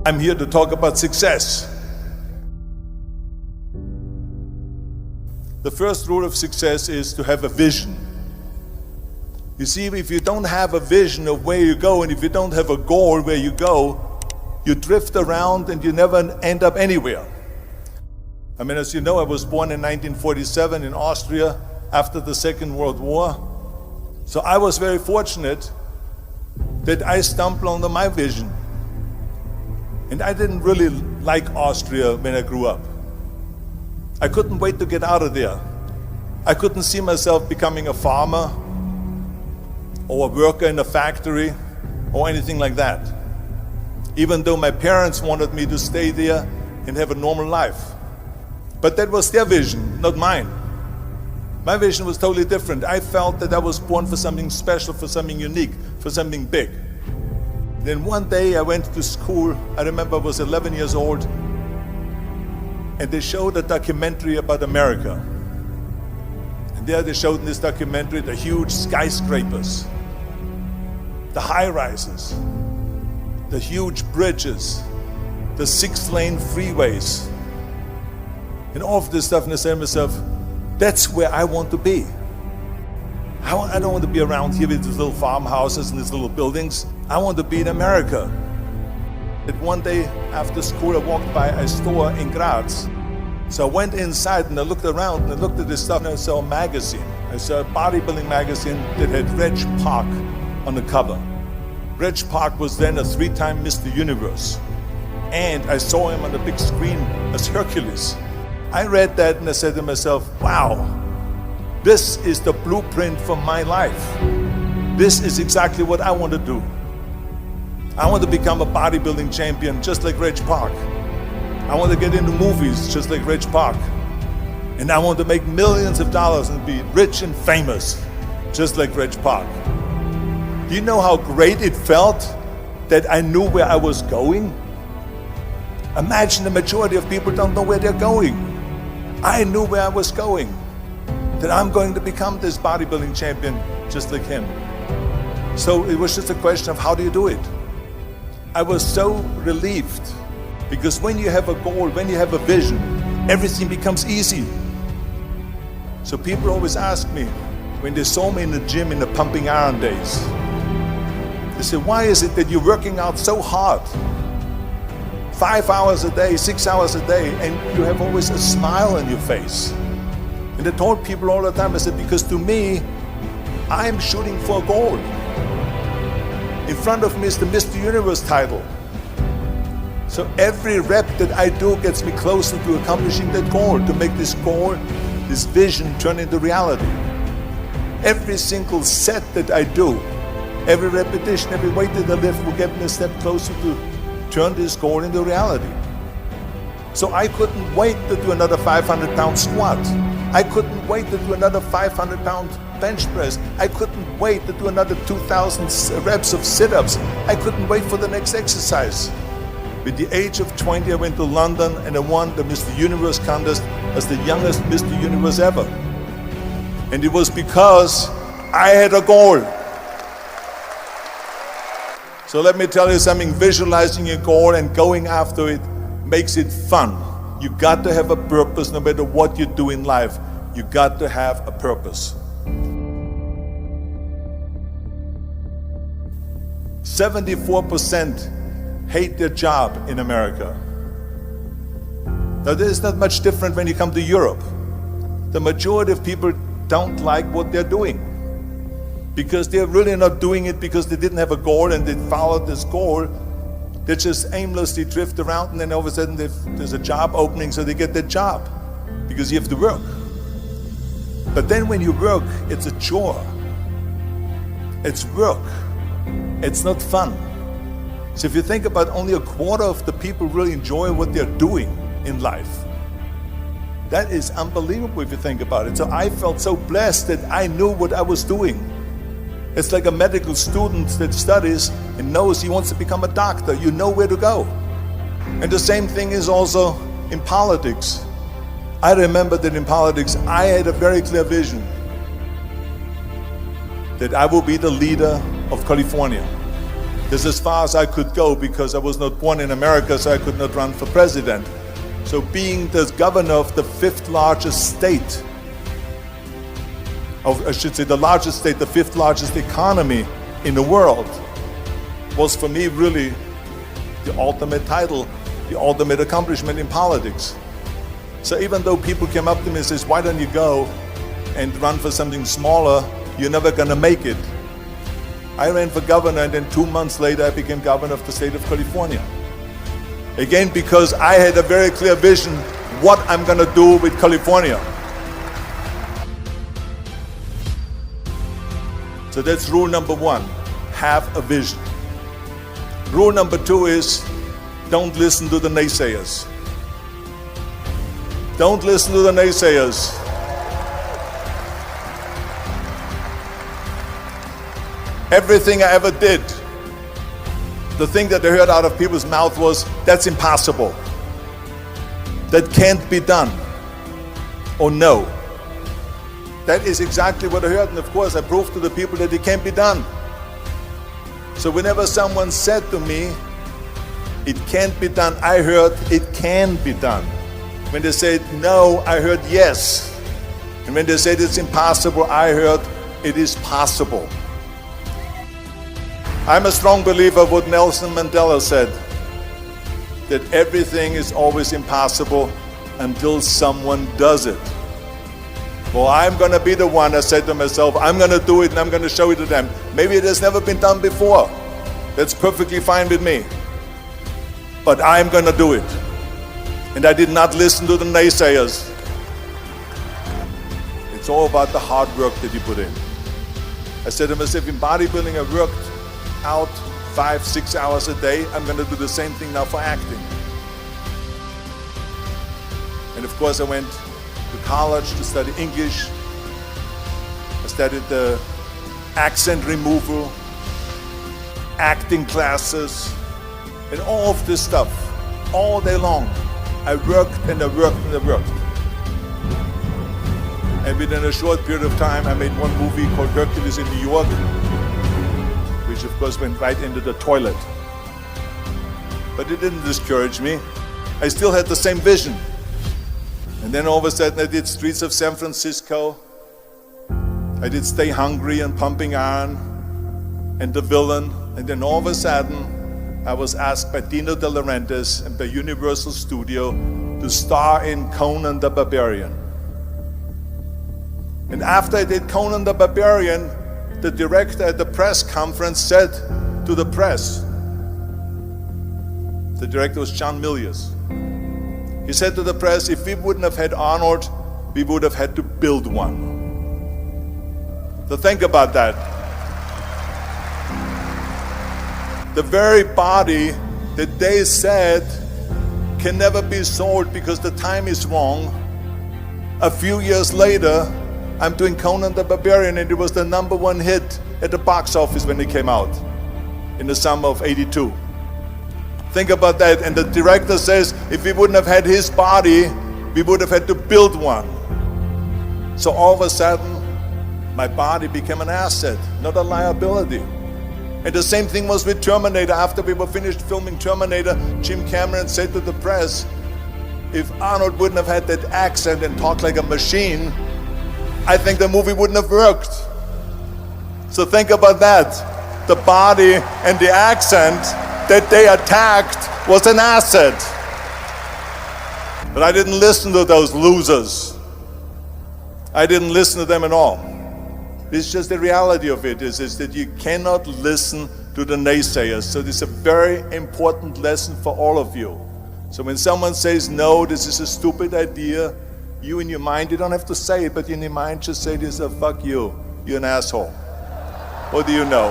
I'm here to talk about success. The first rule of success is to have a vision. You see, if you don't have a vision of where you go, and if you don't have a goal where you go, you drift around and you never end up anywhere. I mean, as you know, I was born in 1947 in Austria after the Second World War. So I was very fortunate that I stumbled onto my vision. And I didn't really like Austria when I grew up. I couldn't wait to get out of there. I couldn't see myself becoming a farmer or a worker in a factory or anything like that. Even though my parents wanted me to stay there and have a normal life. But that was their vision, not mine. My vision was totally different. I felt that I was born for something special, for something unique, for something big. Then one day I went to school. I remember I was 11 years old, and they showed a documentary about America. And there they showed in this documentary the huge skyscrapers, the high-rises, the huge bridges, the 6-lane freeways, and all of this stuff. And I said to myself, that's where I want to be. I don't want to be around here with these little farmhouses and these little buildings. I want to be in America. And one day after school, I walked by a store in Graz. So I went inside and I looked around and I looked at this stuff, and I saw a magazine. I saw a bodybuilding magazine that had Reg Park on the cover. Reg Park was then a 3-time Mr. Universe. And I saw him on the big screen as Hercules. I read that and I said to myself, wow, this is the blueprint for my life. This is exactly what I want to do. I want to become a bodybuilding champion just like Reg Park. I want to get into movies just like Reg Park. And I want to make millions of dollars and be rich and famous just like Reg Park. Do you know how great it felt that I knew where I was going? Imagine the majority of people don't know where they're going. I knew where I was going. That I'm going to become this bodybuilding champion just like him. So it was just a question of how do you do it? I was so relieved, because when you have a goal, when you have a vision, everything becomes easy. So people always ask me, when they saw me in the gym in the pumping iron days, they say, why is it that you're working out so hard? 5 hours a day, 6 hours a day, and you have always a smile on your face. And I told people all the time, I said, because to me, I'm shooting for a goal. In front of me is the Mr. Universe title. So every rep that I do gets me closer to accomplishing that goal, to make this goal, this vision turn into reality. Every single set that I do, every repetition, every weight that I lift will get me a step closer to turn this goal into reality. So I couldn't wait to do another 500-pound squat. I couldn't wait to do another 500-pound bench press. I couldn't wait to do another 2,000 reps of sit-ups. I couldn't wait for the next exercise. At the age of 20, I went to London and I won the Mr. Universe contest as the youngest Mr. Universe ever. And it was because I had a goal. So let me tell you something, visualizing your goal and going after it makes it fun. You got to have a purpose no matter what you do in life. You got to have a purpose. 74% hate their job in America. Now, this is not much different when you come to Europe. The majority of people don't like what they're doing because they're really not doing it because they didn't have a goal and they followed this goal. They just aimlessly drift around, and then all of a sudden there's a job opening, so they get that job because you have to work. But then when you work, it's a chore. It's work. It's not fun. So if you think about, only a quarter of the people really enjoy what they're doing in life. That is unbelievable if you think about it. So I felt so blessed that I knew what I was doing. It's like a medical student that studies and knows he wants to become a doctor. You know where to go. And the same thing is also in politics. I remember that in politics, I had a very clear vision that I will be the leader of California. That's as far as I could go because I was not born in America, so I could not run for president. So being the governor of the fifth largest state, I should say the largest state, the fifth largest economy in the world, was for me really the ultimate title, the ultimate accomplishment in politics. So even though people came up to me and says, why don't you go and run for something smaller, you're never gonna make it. I ran for governor, and then 2 months later I became governor of the state of California. Again, because I had a very clear vision what I'm gonna do with California. So that's rule number one, have a vision. Rule number two is, don't listen to the naysayers. Don't listen to the naysayers. Everything I ever did, the thing that I heard out of people's mouth was, that's impossible. That can't be done. Or no. That is exactly what I heard, and of course I proved to the people that it can't be done. So whenever someone said to me, it can't be done, I heard, it can be done. When they said no, I heard yes. And when they said it's impossible, I heard it is possible. I'm a strong believer of what Nelson Mandela said, that everything is always impossible until someone does it. Well, I'm gonna be the one, I said to myself, I'm gonna do it and I'm gonna show it to them. Maybe it has never been done before. That's perfectly fine with me. But I'm gonna do it. And I did not listen to the naysayers. It's all about the hard work that you put in. I said to myself, in bodybuilding I worked out 5-6 hours a day. I'm gonna do the same thing now for acting. And of course I went to college to study English. I studied the accent removal, acting classes, and all of this stuff, all day long. I worked and I worked and I worked. And within a short period of time, I made one movie called Hercules in New York, which of course went right into the toilet. But it didn't discourage me. I still had the same vision. And then all of a sudden I did Streets of San Francisco. I did Stay Hungry and Pumping Iron and The Villain. And then all of a sudden I was asked by Dino De Laurentiis and by Universal Studio to star in Conan the Barbarian. And after I did Conan the Barbarian, the director at the press conference said to the press, the director was John Milius, he said to the press, if we wouldn't have had Arnold, we would have had to build one. So think about that. The very body that they said can never be sold because the time is wrong. A few years later, I'm doing Conan the Barbarian, and it was the #1 hit at the box office when it came out in the summer of '82. Think about that. And the director says, if we wouldn't have had his body, we would have had to build one. So all of a sudden, my body became an asset, not a liability. And the same thing was with Terminator. After we were finished filming Terminator, Jim Cameron said to the press, if Arnold wouldn't have had that accent and talked like a machine, I think the movie wouldn't have worked. So think about that. The body and the accent that they attacked was an asset. But I didn't listen to those losers. I didn't listen to them at all. It's just the reality of it is that you cannot listen to the naysayers. So this is a very important lesson for all of you. So when someone says, no, this is a stupid idea, you in your mind, you don't have to say it, but in your mind just say this, fuck you, you're an asshole. What do you know?